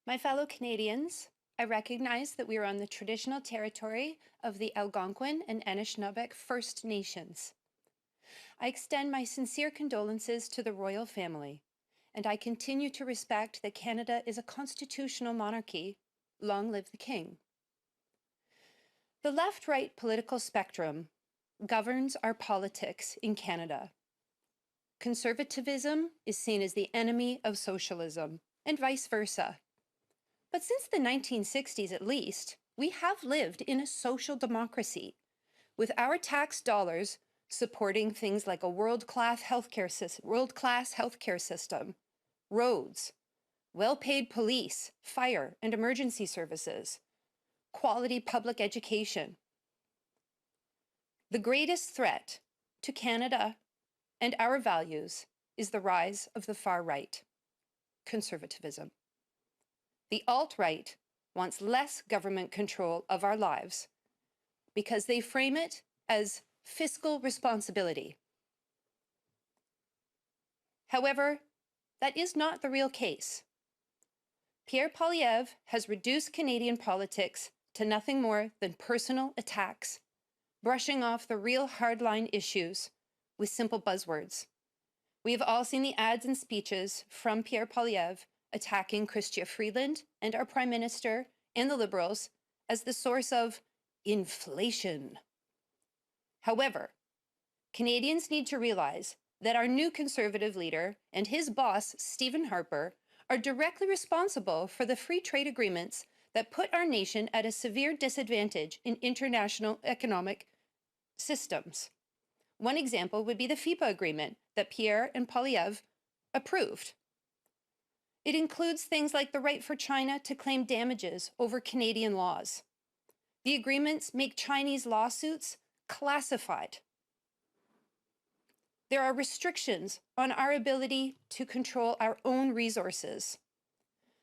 My fellow Canadians, I recognize that we are on the traditional territory of the Algonquin and Anishinaabe First Nations. I extend my sincere condolences to the royal family, and I continue to respect that Canada is a constitutional monarchy. Long live the King. The left-right political spectrum governs our politics in Canada. Conservatism is seen as the enemy of socialism, and vice versa. But since the 1960s at least, we have lived in a social democracy, with our tax dollars supporting things like a world-class healthcare system, roads, well-paid police, fire and emergency services, quality public education. The greatest threat to Canada and our values is the rise of the far right, conservatism. The alt-right wants less government control of our lives because they frame it as fiscal responsibility. However, that is not the real case. Pierre Poilievre has reduced Canadian politics to nothing more than personal attacks, brushing off the real hardline issues with simple buzzwords. We have all seen the ads and speeches from Pierre Poilievre attacking Chrystia Freeland and our Prime Minister and the Liberals as the source of inflation. However, Canadians need to realize that our new Conservative leader and his boss, Stephen Harper, are directly responsible for the free trade agreements that put our nation at a severe disadvantage in international economic systems. One example would be the FIPA agreement that Pierre and Poilievre approved. It includes things like the right for China to claim damages over Canadian laws. The agreements make Chinese lawsuits classified. There are restrictions on our ability to control our own resources.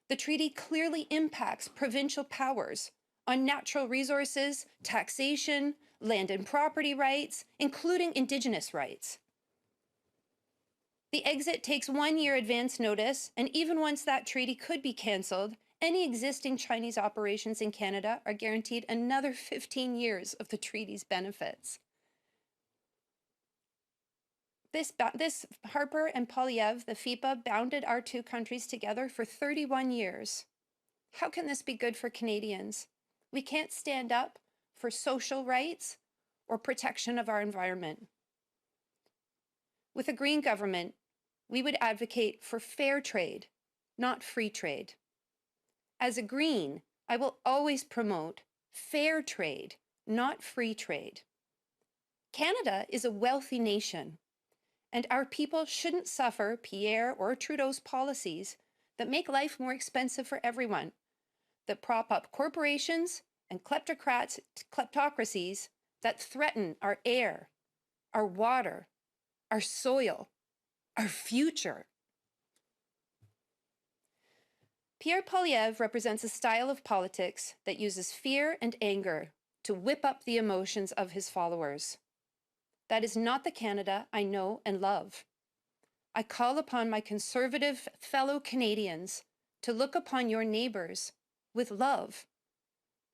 The treaty clearly impacts provincial powers on natural resources, taxation, land and property rights, including Indigenous rights. The exit takes 1 year advance notice, and even once that treaty could be cancelled, any existing Chinese operations in Canada are guaranteed another 15 years of the treaty's benefits. This Harper and Poilievre, the FIPA, bounded our two countries together for 31 years. How can this be good for Canadians? We can't stand up for social rights or protection of our environment. With a Green government, we would advocate for fair trade, not free trade. As a Green, I will always promote fair trade, not free trade. Canada is a wealthy nation, and our people shouldn't suffer Pierre or Trudeau's policies that make life more expensive for everyone, that prop up corporations and kleptocracies that threaten our air, our water, our soil, our future. Pierre Poilievre represents a style of politics that uses fear and anger to whip up the emotions of his followers. That is not the Canada I know and love. I call upon my Conservative fellow Canadians to look upon your neighbors with love,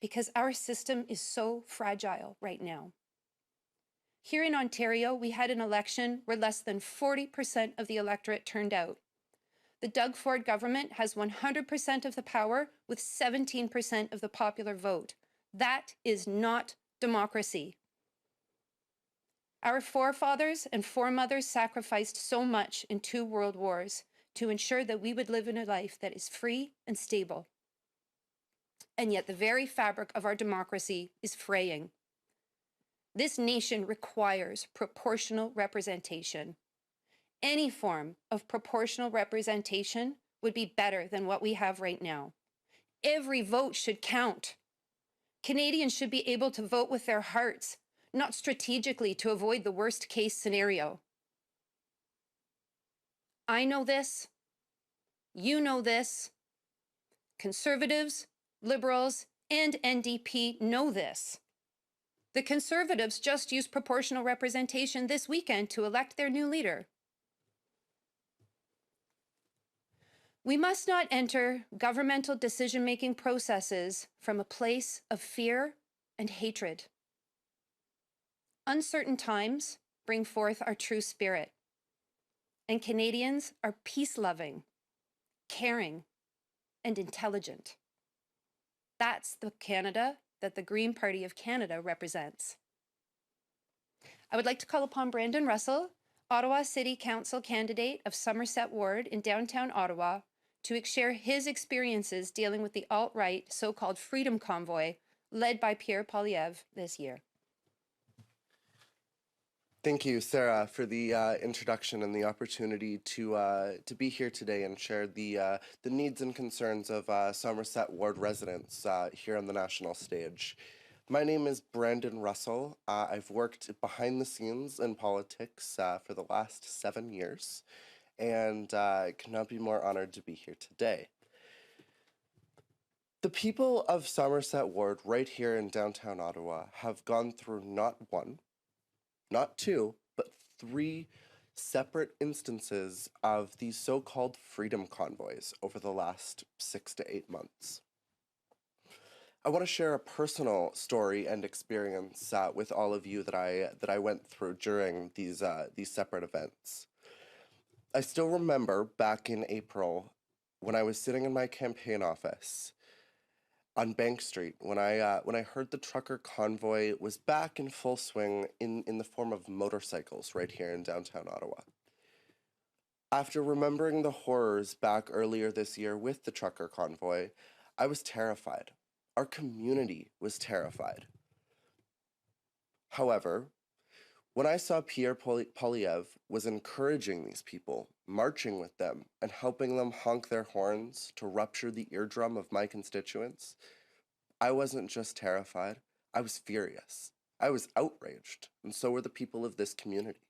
because our system is so fragile right now. Here in Ontario, we had an election where less than 40% of the electorate turned out. The Doug Ford government has 100% of the power with 17% of the popular vote. That is not democracy. Our forefathers and foremothers sacrificed so much in 2 world wars to ensure that we would live in a life that is free and stable. And yet the very fabric of our democracy is fraying. This nation requires proportional representation. Any form of proportional representation would be better than what we have right now. Every vote should count. Canadians should be able to vote with their hearts, not strategically to avoid the worst case scenario. I know this. You know this. Conservatives, Liberals, and NDP know this. The Conservatives just used proportional representation this weekend to elect their new leader. We must not enter governmental decision-making processes from a place of fear and hatred. Uncertain times bring forth our true spirit, and Canadians are peace-loving, caring, and intelligent. That's the Canada that the Green Party of Canada represents. I would like to call upon Brandon Russell, Ottawa City Council candidate of Somerset Ward in downtown Ottawa, to share his experiences dealing with the alt-right so-called Freedom Convoy led by Pierre Poilievre this year. Thank you, Sarah, for the introduction and the opportunity to be here today and share the needs and concerns of Somerset Ward residents here on the national stage. My name is Brandon Russell. I've worked behind the scenes in politics for the last 7 years, and I could not be more honored to be here today. The people of Somerset Ward right here in downtown Ottawa have gone through not one, not two, but 3 separate instances of these so-called freedom convoys over the last 6 to 8 months. I want to share a personal story and experience with all of you that I went through during these separate events. I still remember back in April when I was sitting in my campaign office on Bank Street when I heard the trucker convoy was back in full swing in the form of motorcycles right here in downtown Ottawa. After remembering the horrors back earlier this year with the trucker convoy, I was terrified. Our community was terrified. However, when I saw Pierre Poilievre was encouraging these people, marching with them, and helping them honk their horns to rupture the eardrum of my constituents, I wasn't just terrified, I was furious. I was outraged, and so were the people of this community.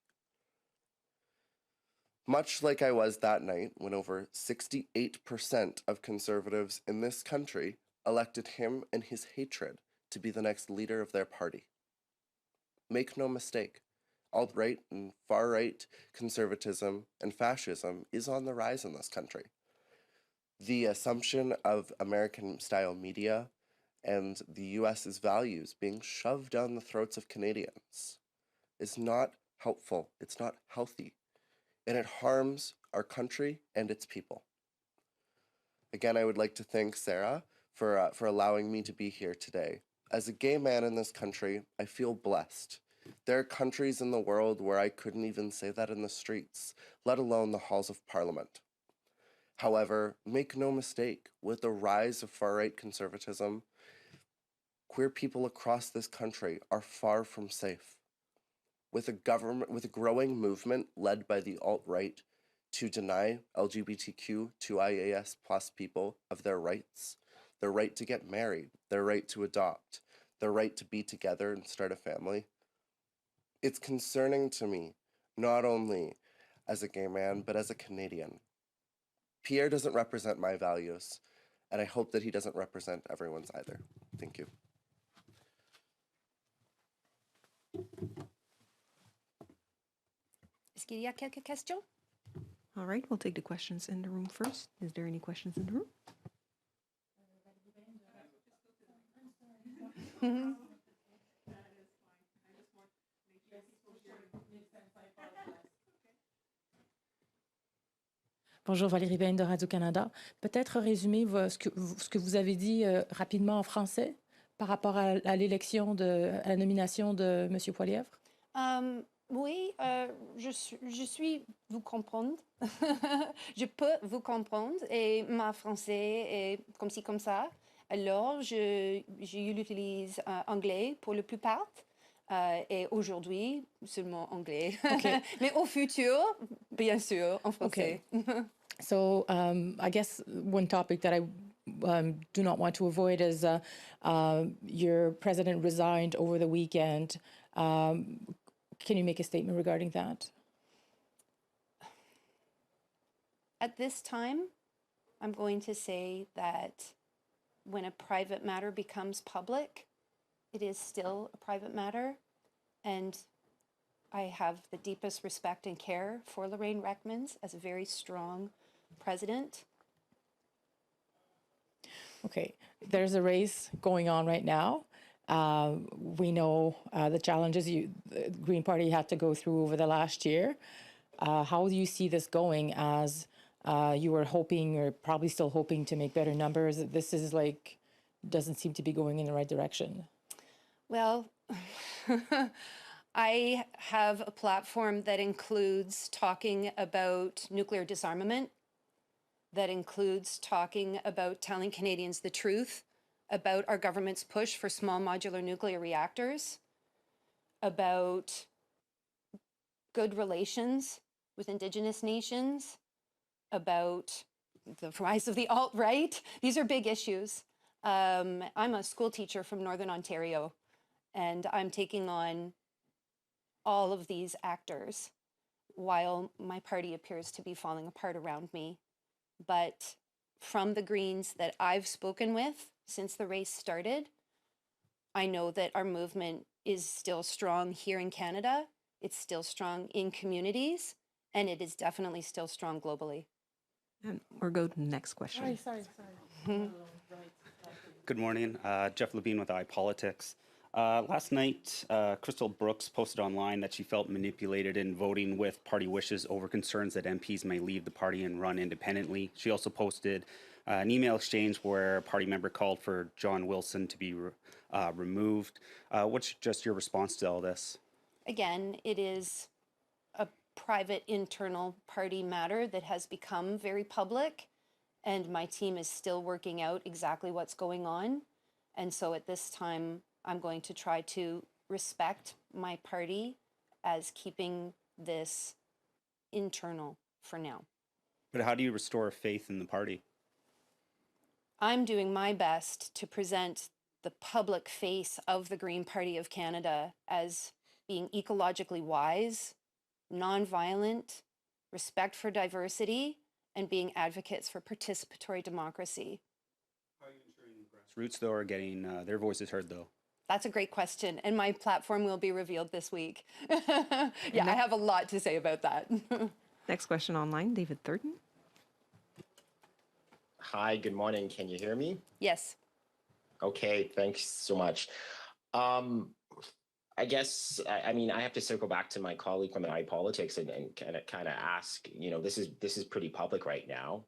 Much like I was that night when over 68% of Conservatives in this country elected him and his hatred to be the next leader of their party. Make no mistake, alt-right and far-right conservatism and fascism is on the rise in this country. The assumption of American-style media and the US's values being shoved down the throats of Canadians is not helpful, it's not healthy, and it harms our country and its people. Again, I would like to thank Sarah for allowing me to be here today. As a gay man in this country, I feel blessed. There are countries in the world where I couldn't even say that in the streets, let alone the halls of Parliament. However, make no mistake, with the rise of far-right conservatism, queer people across this country are far from safe. With a growing movement led by the alt-right to deny LGBTQ2IAS+ people of their rights to get married, their right to adopt, their right to be together and start a family. It's concerning to me, not only as a gay man, but as a Canadian. Pierre doesn't represent my values, and I hope that he doesn't represent everyone's either. Thank you. Est-ce qu'il y a quelques questions? All right, we'll take the questions in the room first. Is there any questions in the room? Bonjour, Valérie Bain de Radio-Canada. Peut-être résumer ce que vous avez dit rapidement en français par rapport à l'élection, à la nomination de M. Poilievre? Oui, je suis vous comprendre. Je peux vous comprendre et ma français est comme ci, comme ça. Alors, j'utilise anglais pour la plupart. Et aujourd'hui, seulement anglais. Okay. Mais au futur, bien sûr, en français. Okay. So I guess one topic that I do not want to avoid is your president resigned over the weekend. Can you make a statement regarding that? At this time, I'm going to say that when a private matter becomes public, it is still a private matter, and I have the deepest respect and care for Lorraine Rekmans as a very strong president, Okay, there's a race going on right now. We know the challenges the Green Party had to go through over the last year. How do you see this going as you were hoping, or probably still hoping, to make better numbers? This is like, doesn't seem to be going in the right direction. Well, I have a platform that includes talking about nuclear disarmament, that includes talking about telling Canadians the truth about our government's push for small modular nuclear reactors, about good relations with Indigenous nations, about the rise of the alt-right. These are big issues. I'm a school teacher from Northern Ontario, and I'm taking on all of these actors while my party appears to be falling apart around me. But from the Greens that I've spoken with since the race started, I know that our movement is still strong here in Canada. It's still strong in communities, and it is definitely still strong globally. And we'll go to the next question. Sorry. Good morning, Jeff Levine with iPolitics. Last night, Crystal Brooks posted online that she felt manipulated in voting with party wishes over concerns that MPs may leave the party and run independently. She also posted an email exchange where a party member called for John Wilson to be removed. What's just your response to all this? Again, it is a private internal party matter that has become very public, and my team is still working out exactly what's going on. And so at this time, I'm going to try to respect my party as keeping this internal for now. But how do you restore faith in the party? I'm doing my best to present the public face of the Green Party of Canada as being ecologically wise, nonviolent, respect for diversity, and being advocates for participatory democracy. How are you ensuring grassroots, though, are getting their voices heard, though? That's a great question, and my platform will be revealed this week. Yeah, I have a lot to say about that. Next question online, David Thurton. Hi, good morning. Can you hear me? Yes. Okay, thanks so much. I guess I mean I have to circle back to my colleague from iPolitics and kind of ask, you know, this is pretty public right now.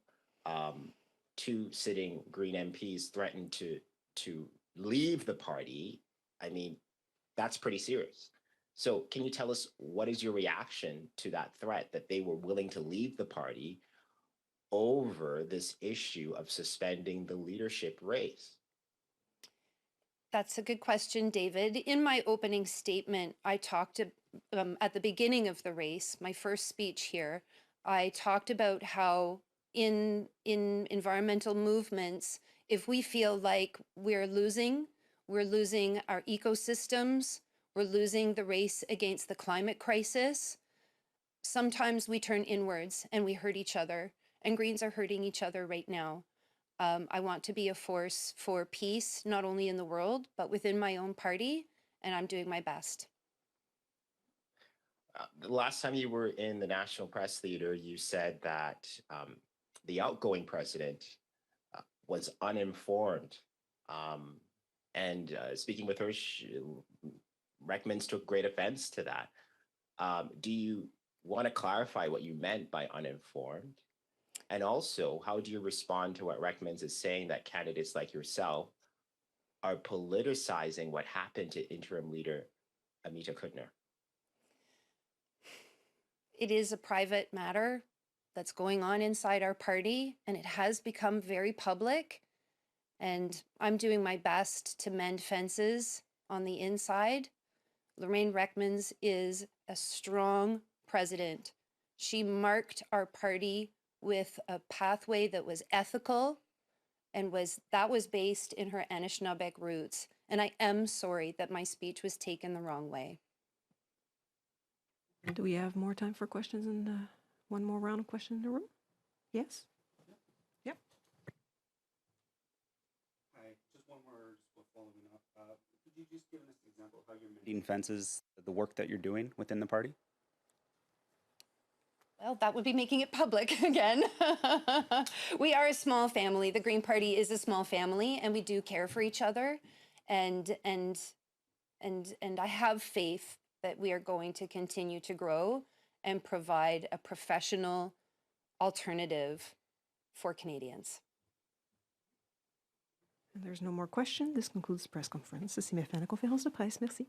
Two sitting Green MPs threatened to leave the party. I mean, that's pretty serious. So can you tell us what is your reaction to that threat that they were willing to leave the party over this issue of suspending the leadership race? That's a good question, David. In my opening statement, I talked at the beginning of the race, my first speech here, I talked about how in environmental movements, if we feel like we're losing our ecosystems, we're losing the race against the climate crisis, sometimes we turn inwards and we hurt each other, and Greens are hurting each other right now. I want to be a force for peace, not only in the world, but within my own party, and I'm doing my best. The last time you were in the National Press Theatre, you said that the outgoing president was uninformed. And speaking with her, Rekmans took great offense to that. Do you want to clarify what you meant by uninformed? And also, how do you respond to what Rekmans is saying that candidates like yourself are politicizing what happened to interim leader Amita Kutner? It is a private matter that's going on inside our party, and it has become very public. And I'm doing my best to mend fences on the inside. Lorraine Rekmans is a strong president. She marked our party with a pathway that was ethical and that was based in her Anishinaabe roots. And I am sorry that my speech was taken the wrong way. Do we have more time for questions and one more round of questions in the room? Yes? Yep. Hi, just one more following up. Could you just give us an example of how you're mending fences, the work that you're doing within the party? Well, that would be making it public again. We are a small family. The Green Party is a small family, and we do care for each other. And I have faith that we are going to continue to grow and provide a professional alternative for Canadians. And there's no more questions. This concludes the press conference. Ceci met fin à la conférence de presse. Merci.